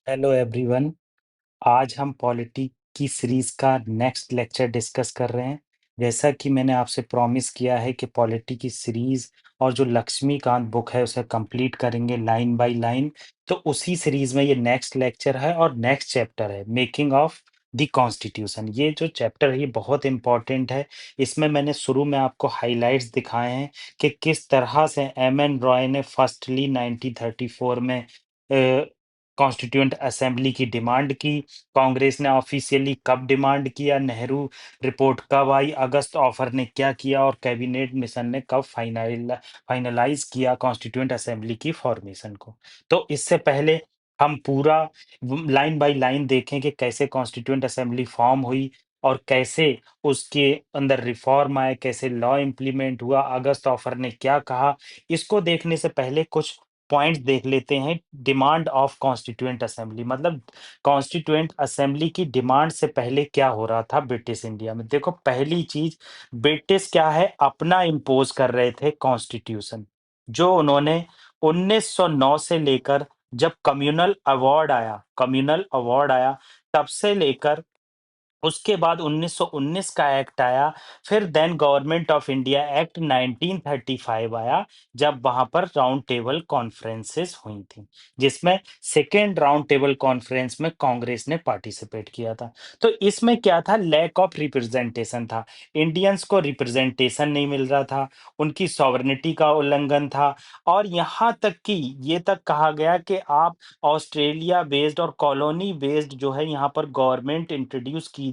Hello everyone. आज हम polity की सीरीज का नेक्स्ट लेक्चर डिस्कस कर रहे हैं। जैसा कि मैंने आपसे प्रॉमिस किया है कि पॉलिटी की सीरीज और जो लक्ष्मीकांत बुक है उसे कंप्लीट करेंगे लाइन बाय लाइन। तो उसी सीरीज में ये नेक्स्ट लेक्चर है और नेक्स्ट चैप्टर है मेकिंग ऑफ द कॉन्स्टिट्यूशन। ये जो चैप्टर है ये बहुत इंपॉर्टेंट है। इसमें मैंने शुरू में आपको हाइलाइट्स दिखाए हैं कि किस तरह से एम एन रॉय ने फर्स्टली 1934 में कॉन्स्टिट्यूएंट असेंबली की डिमांड की। कांग्रेस ने ऑफिशियली कब डिमांड किया, नेहरू रिपोर्ट कब आई, अगस्त ऑफर ने क्या किया और कैबिनेट मिशन ने कब फाइनलाइज किया कॉन्स्टिट्यूएंट असेंबली की फॉर्मेशन को। तो इससे पहले हम पूरा लाइन बाय लाइन देखें कि कैसे कॉन्स्टिट्यूएंट असेंबली फॉर्म हुई और कैसे उसके अंदर रिफॉर्म आए, कैसे लॉ इम्प्लीमेंट हुआ, अगस्त ऑफर ने क्या कहा। इसको देखने से पहले कुछ पॉइंट्स देख लेते हैं। डिमांड ऑफ कॉन्स्टिट्यूएंट असेंबली मतलब कॉन्स्टिट्यूएंट असेंबली की डिमांड से पहले क्या हो रहा था ब्रिटिश इंडिया में। देखो, पहली चीज, ब्रिटिश क्या है, अपना इम्पोज कर रहे थे कॉन्स्टिट्यूशन, जो उन्होंने 1909 से लेकर, जब कम्युनल अवार्ड आया तब से लेकर उसके बाद 1919 का एक्ट आया। फिर then government of India act 1935 आया, जब वहां पर राउंड टेबल कॉन्फ्रेंसेस हुई थी, जिसमें सेकेंड राउंड टेबल कॉन्फ्रेंस में कांग्रेस ने पार्टिसिपेट किया था। तो इसमें क्या था, लैक ऑफ रिप्रेजेंटेशन था। इंडियंस को रिप्रेजेंटेशन नहीं मिल रहा था, उनकी सॉवरेनिटी का उल्लंघन था। और यहाँ तक कि ये तक कहा गया कि आप ऑस्ट्रेलिया बेस्ड और कॉलोनी बेस्ड जो है यहाँ पर गवर्नमेंट इंट्रोड्यूस कीजिए,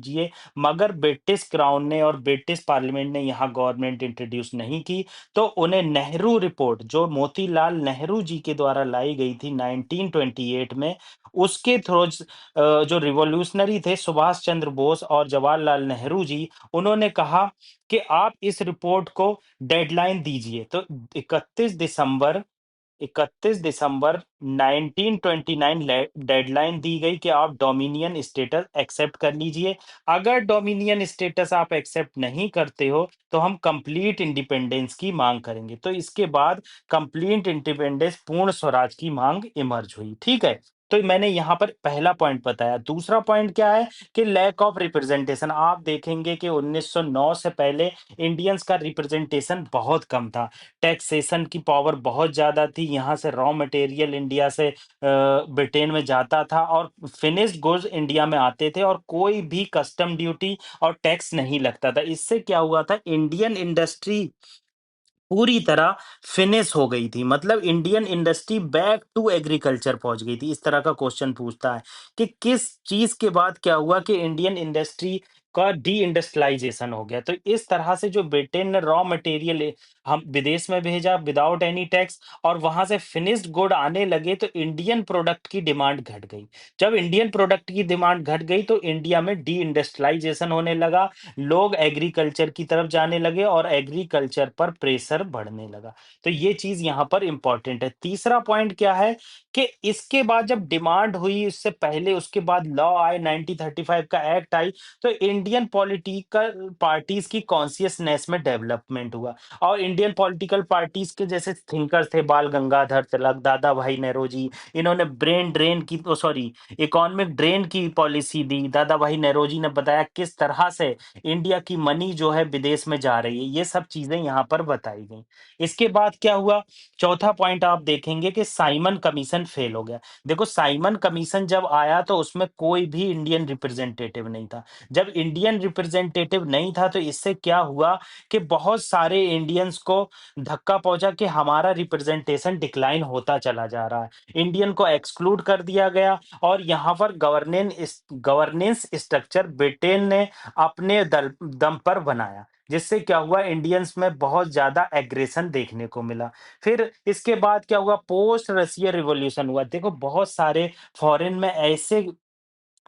मगर ब्रिटिश क्राउन ने और ब्रिटिश पार्लियामेंट ने यहाँ गवर्नमेंट इंट्रोड्यूस नहीं की। तो उन्हें नेहरू रिपोर्ट, जो मोतीलाल नेहरू जी के द्वारा लाई गई थी 1928 में, उसके थ्रू जो रिवॉल्यूशनरी थे सुभाष चंद्र बोस और जवाहरलाल नेहरू जी, उन्होंने कहा कि आप इस रिपोर्ट को डेडलाइन दीजिए। तो 31 दिसंबर 31 दिसंबर 1929 डेडलाइन दी गई कि आप डोमिनियन स्टेटस एक्सेप्ट कर लीजिए। अगर डोमिनियन स्टेटस आप एक्सेप्ट नहीं करते हो तो हम कंप्लीट इंडिपेंडेंस की मांग करेंगे। तो इसके बाद कंप्लीट इंडिपेंडेंस, पूर्ण स्वराज की मांग इमर्ज हुई। ठीक है, तो मैंने यहाँ पर पहला पॉइंट बताया। दूसरा पॉइंट क्या है कि लैक ऑफ रिप्रेजेंटेशन। आप देखेंगे कि 1909 से पहले इंडियंस का रिप्रेजेंटेशन बहुत कम था। टैक्सेशन की पावर बहुत ज़्यादा थी। यहाँ से रॉ मटेरियल इंडिया से ब्रिटेन में जाता था और फिनिश्ड गुड्स इंडिया में आते थे और कोई भी कस्टम ड्यूटी और टैक्स नहीं लगता था। इससे क्या हुआ था, इंडियन इंडस्ट्री पूरी तरह फिनिश हो गई थी। मतलब Indian industry back to agriculture पहुंच गई थी। इस तरह का क्वेश्चन पूछता है कि किस चीज के बाद क्या हुआ कि इंडियन इंडस्ट्री का डी इंडस्ट्रियलाइजेशन हो गया। तो इस तरह से जो ब्रिटेन ने रॉ मटेरियल हम विदेश में भेजा विदाउट एनी टैक्स और वहां से फिनिश्ड गुड आने लगे, तो इंडियन प्रोडक्ट की डिमांड घट गई। जब इंडियन प्रोडक्ट की डिमांड घट गई तो इंडिया में डी इंडस्ट्रियलाइजेशन होने लगा, लोग एग्रीकल्चर की तरफ जाने लगे और एग्रीकल्चर पर प्रेशर बढ़ने लगा। तो ये चीज यहाँ पर इंपॉर्टेंट है। तीसरा पॉइंट क्या है कि इसके बाद जब डिमांड हुई, इससे पहले उसके बाद लॉ आए, 1935 का एक्ट आई, तो इंडियन पॉलिटिकल पार्टीज की कॉन्शियसनेस में डेवलपमेंट हुआ। और इंडियन पॉलिटिकल पार्टीज के जैसे थिंकर्स थे, बाल गंगाधर तिलक, दादा भाई नेरोजी, इन्होंने ब्रेन ड्रेन की, सॉरी, इकोनॉमिक ड्रेन की पॉलिसी दी। दादा भाई नेरोजी ने बताया किस तरह से इंडिया की मनी जो है विदेश में जा रही है। ये सब चीजें यहाँ पर बताई गई। इसके बाद क्या हुआ, चौथा पॉइंट आप देखेंगे कि साइमन कमीशन फेल हो गया। देखो, साइमन कमीशन जब आया तो उसमें कोई भी इंडियन रिप्रेजेंटेटिव नहीं था। जब इंडियन रिप्रेजेंटेटिव नहीं था तो इससे क्या हुआ कि बहुत सारे इंडियंस को धक्का पहुंचा कि हमारा रिप्रेजेंटेशन डिक्लाइन होता चला जा रहा है। इंडियन को एक्सक्लूड कर दिया गया और यहाँ पर गवर्नेंस स्ट्रक्चर ब्रिटेन ने अपने दम पर बनाया, जिससे क्या हुआ, इंडियंस में बहुत ज्यादा एग्रेशन देखने को मिला। फिर इसके बाद क्या हुआ, पोस्ट रशिया रिवॉल्यूशन हुआ। देखो, बहुत सारे फॉरेन में ऐसे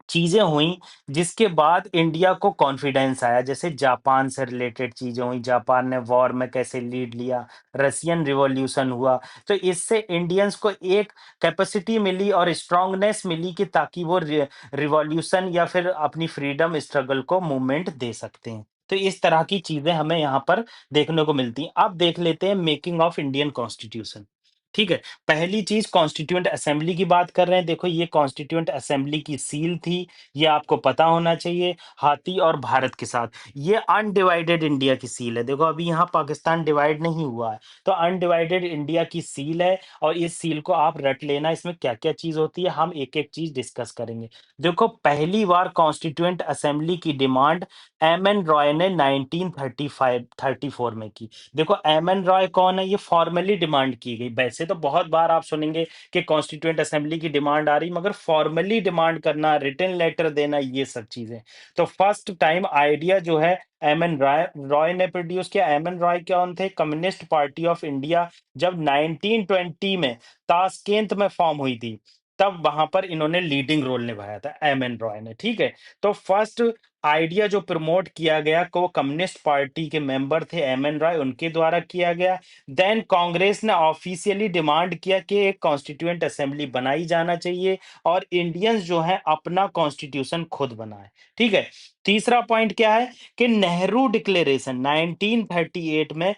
चीजें हुई जिसके बाद इंडिया को कॉन्फिडेंस आया। जैसे जापान से रिलेटेड चीजें हुई, जापान ने वॉर में कैसे लीड लिया, रशियन रिवॉल्यूशन हुआ। तो इससे इंडियंस को एक कैपेसिटी मिली और स्ट्रांगनेस मिली कि ताकि वो रिवॉल्यूशन या फिर अपनी फ्रीडम स्ट्रगल को मूवमेंट दे सकते हैं। तो इस तरह की चीजें हमें यहाँ पर देखने को मिलती हैं। अब देख लेते हैं मेकिंग ऑफ इंडियन कॉन्स्टिट्यूशन। ठीक है? पहली चीज़ कॉन्स्टिट्यूएंट असेंबली की बात कर रहे हैं, देखो ये कॉन्स्टिट्यूएंट असेंबली की सील थी, ये आपको पता होना चाहिए, हाथी और भारत के साथ। ये अनडिवाइडेड इंडिया की सील है, देखो अभी यहाँ पाकिस्तान डिवाइड नहीं हुआ है, तो अनडिवाइडेड इंडिया की सील है और इस सील को आप रट लेना, इसमें क्या-क्या चीज़ होती है, हम एक-एक चीज़ डिस्कस करेंगे। देखो पहली बार कॉन्स्टिट्यूएंट असेंबली की डिमांड एम.एन. रॉय ने 1935 34 में की। देखो एम.एन. रॉय कौन है? ये फॉर्मली डिमांड की गई। वैसे तो बहुत बार आप सुनेंगे कि कॉन्स्टिट्यूएंट असेंबली की डिमांड आ रही, मगर फॉर्मली डिमांड करना, रिटन लेटर देना, ये सब चीज़ें। तो फर्स्ट टाइम आइडिया जो है एम.एन. रॉय रॉय ने प्रोड्यूस किया। एम.एन. रॉय कौन थे? कम्युनिस्ट पार्टी ऑफ इंडिया जब 1920 में ताशकंद में फॉर्म हुई थी, तब वहाँ पर इन्होंने लीडिंग रोल निभाया था एम.एन. रॉय ने, ठीक है? तो फर्स्ट आइडिया जो प्रमोट किया गया को कम्युनिस्ट पार्टी के मेंबर थे एम.एन. रॉय, उनके द्वारा किया गया। देन कांग्रेस ने ऑफिशियली डिमांड किया कि एक कॉन्स्टिट्यूएंट असेंबली बनाई जाना चाहिए और इंडियंस जो है अपना कॉन्स्टिट्यूशन खुद बनाए, ठीक है? तीसरा पॉइंट क्या है कि नेहरू डिक्लेरेशन 1938 में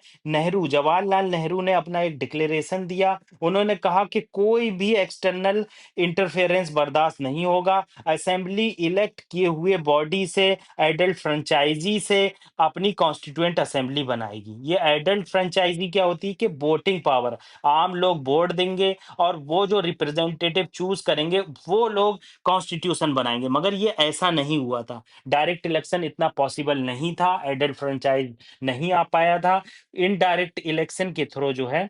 जवाहरलाल नेहरू ने अपना एक डिक्लेरेशन दिया। उन्होंने कहा कि कोई भी एक्सटर्नल इंटरफेरेंस बर्दाश्त नहीं होगा। असेंबली इलेक्ट किए हुए बॉडी से, एडल्ट फ्रेंचाइजी से अपनी कॉन्स्टिट्यूएंट असेंबली बनाएगी। ये एडल्ट फ्रेंचाइजी क्या होती है कि वोटिंग पावर, आम लोग वोट देंगे और वो जो रिप्रेजेंटेटिव चूज करेंगे वो लोग कॉन्स्टिट्यूशन बनाएंगे। मगर ये ऐसा नहीं हुआ था, डायरेक्ट इलेक्शन इतना पॉसिबल नहीं था, एडल्ट फ्रेंचाइज नहीं आ पाया था। इनडायरेक्ट इलेक्शन के थ्रू जो है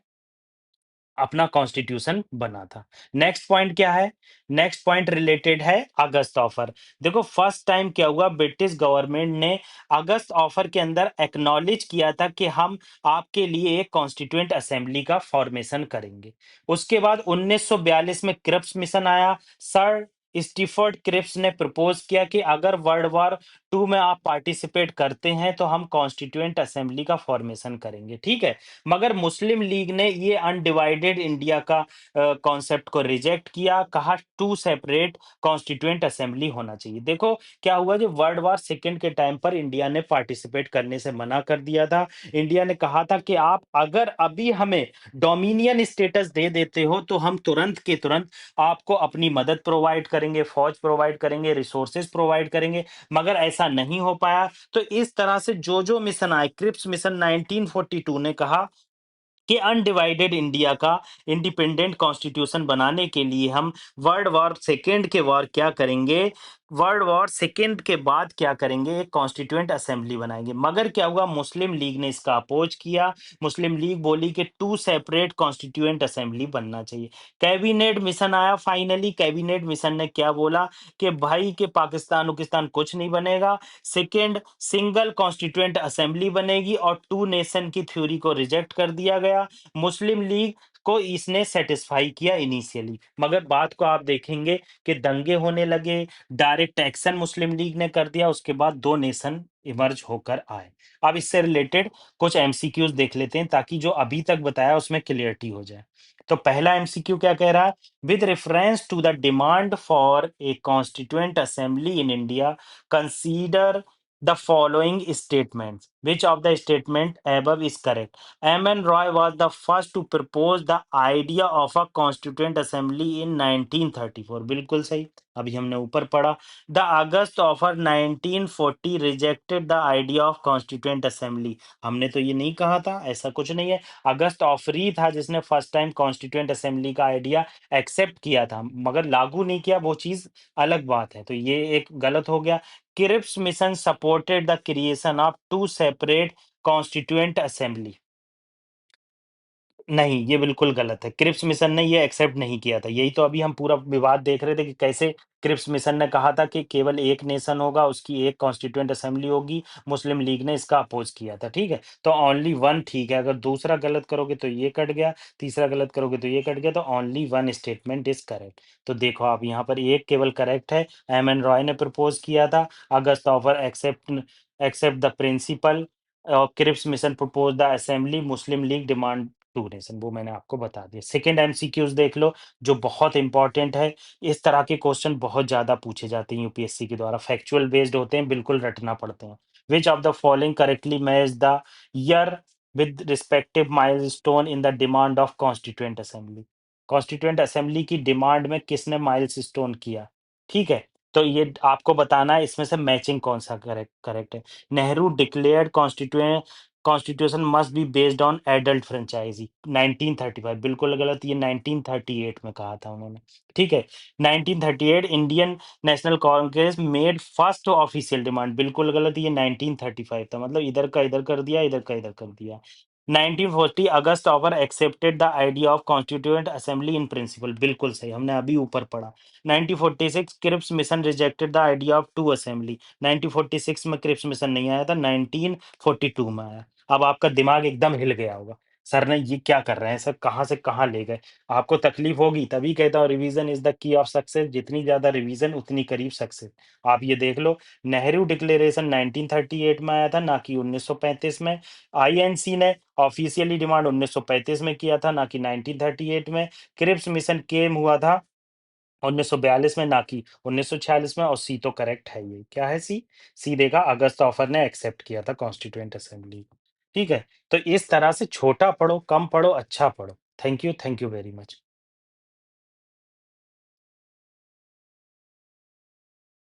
अपना कॉन्स्टिट्यूशन बना था। नेक्स्ट पॉइंट क्या है? नेक्स्ट पॉइंट रिलेटेड है अगस्त ऑफर। देखो फर्स्ट टाइम क्या हुआ, ब्रिटिश गवर्नमेंट ने अगस्त ऑफर के अंदर एक्नॉलेज किया था कि हम आपके लिए एक कॉन्स्टिट्यूएंट असेंबली का फॉर्मेशन करेंगे। उसके बाद 1942 में क्रिप्स मिशन आया। सर स्टीफर्ड क्रिप्स ने प्रपोज किया कि अगर वर्ल्ड वॉर टू में आप पार्टिसिपेट करते हैं तो हम कॉन्स्टिट्यूएंट असेंबली का फॉर्मेशन करेंगे, ठीक है? मगर मुस्लिम लीग ने ये अनडिवाइडेड इंडिया का कॉन्सेप्ट को रिजेक्ट किया, कहा टू सेपरेट कॉन्स्टिट्यूएंट असेंबली होना चाहिए। देखो क्या हुआ, जो वर्ल्ड वॉर सेकंड के टाइम पर इंडिया ने पार्टिसिपेट करने से मना कर दिया था। इंडिया ने कहा था कि आप अगर अभी हमें डोमिनियन स्टेटस दे देते हो तो हम तुरंत के तुरंत आपको अपनी मदद प्रोवाइड करेंगे, फौज प्रोवाइड करेंगे, रिसोर्सेज प्रोवाइड करेंगे, मगर ऐसा नहीं हो पाया। तो इस तरह से जो मिशन आए, क्रिप्स मिशन 1942 ने कहा कि अनडिवाइडेड इंडिया का इंडिपेंडेंट कॉन्स्टिट्यूशन बनाने के लिए हम वर्ल्ड वॉर सेकेंड के वॉर क्या करेंगे, वर्ल्ड वॉर सेकेंड के बाद क्या करेंगे, एक कॉन्स्टिट्यूएंट असेंबली बनाएंगे। मगर क्या हुआ, मुस्लिम लीग ने इसका अपोज किया। मुस्लिम लीग बोली कि टू सेपरेट कॉन्स्टिट्यूएंट असेंबली बनना चाहिए। कैबिनेट मिशन आया। फाइनली कैबिनेट मिशन ने क्या बोला कि भाई के पाकिस्तान उकिस्तान कुछ नहीं बनेगा, सेकेंड सिंगल कॉन्स्टिट्यूएंट असेंबली बनेगी और टू नेशन की थ्योरी को रिजेक्ट कर दिया गया। मुस्लिम लीग को इसने सेटिस्फाई किया इनिशियली, मगर बात को आप देखेंगे कि दंगे होने लगे, डायरेक्ट एक्शन मुस्लिम लीग ने कर दिया, उसके बाद दो नेशन इमर्ज होकर आए। अब इससे रिलेटेड कुछ एमसीक्यूज देख लेते हैं ताकि जो अभी तक बताया उसमें क्लियरिटी हो जाए। तो पहला एमसीक्यू क्या कह रहा है, with reference to the demand for a constituent assembly in India, consider the following statements. Which of the statement above is correct? M.N. Roy was the first to propose the idea of a constituent assembly in 1934. बिल्कुल सही, अभी हमने ऊपर पढ़ा। The August offer 1940 rejected the idea of constituent assembly. हमने तो ये नहीं कहा था, ऐसा कुछ नहीं है। अगस्त ऑफर ही था जिसने फर्स्ट टाइम कॉन्स्टिट्यूएंट असेंबली का आइडिया एक्सेप्ट किया था, मगर लागू नहीं किया, वो चीज अलग बात है। तो ये एक गलत हो गया। Cripps mission supported the creation of two separate constituent assembly. नहीं, ये बिल्कुल गलत है। क्रिप्स मिशन ने ये एक्सेप्ट नहीं किया था। यही तो अभी हम पूरा विवाद देख रहे थे कि कैसे क्रिप्स मिशन ने कहा था कि केवल एक नेशन होगा, उसकी एक कॉन्स्टिट्यूएंट असेंबली होगी। मुस्लिम लीग ने इसका अपोज किया था, ठीक है? तो ओनली वन ठीक है। अगर दूसरा गलत करोगे तो ये कट गया, तीसरा गलत करोगे तो ये कट गया, तो only one statement is correct. तो देखो आप यहाँ पर एक केवल करेक्ट है, एम.एन. रॉय ने प्रपोज किया था। August offer accept accept the principle और Cripps mission propose the assembly, Muslim League demand two nation, वो मैंने आपको बता दिया। सेकंड एमसीक्यूज देख लो जो बहुत इंपॉर्टेंट है। इस तरह के क्वेश्चन बहुत ज्यादा पूछे जाते हैं यूपीएससी के द्वारा, फैक्चुअल बेस्ड होते हैं, बिल्कुल रटना पड़ते हैं। Which of the following correctly match the year with respective milestone in the demand of constituent assembly. Constituent assembly की डिमांड में किसने माइलस्टोन किया? ठीक है, तो ये आपको बताना है इसमें से मैचिंग कौन-सा करेक्ट करेक्ट है। Nehru declared constitution must be based on adult franchise 1935 बिल्कुल गलत, ये 1938 में कहा था उन्होंने, ठीक है। 1938 Indian national Congress made first official demand बिल्कुल गलत, ये 1935 था, मतलब इधर का इधर कर दिया, इधर का इधर कर दिया। 1940 August offer accepted the idea of constituent assembly in principle बिल्कुल सही, हमने अभी ऊपर पढ़ा। 1946 Cripps mission rejected the idea of two assembly. 1946 में क्रिप्स मिशन नहीं आया था, 1942 में आया। अब आपका दिमाग एकदम हिल गया होगा, सर ने ये क्या कर रहे हैं, सर कहाँ से कहाँ ले गए। आपको तकलीफ होगी, तभी कहता हूँ revision is the key of success, जितनी ज्यादा रिवीजन उतनी करीब सक्सेस। आप ये देख लो, नेहरू डिक्लेरेशन 1938 में आया था, ना कि 1935 में। आईएनसी ने ऑफिशियली डिमांड 1935 में किया था, ना कि 1938 में। क्रिप्स मिशन केम हुआ था 1942 में, ना कि 1946 में, और सी तो करेक्ट है, ये क्या है सी? सी देखा, अगस्त ऑफर ने एक्सेप्ट किया था कॉन्स्टिट्यूएंट असेंबली को। ठीक है, तो इस तरह से छोटा पढ़ो, कम पढ़ो, अच्छा पढ़ो। Thank you very much.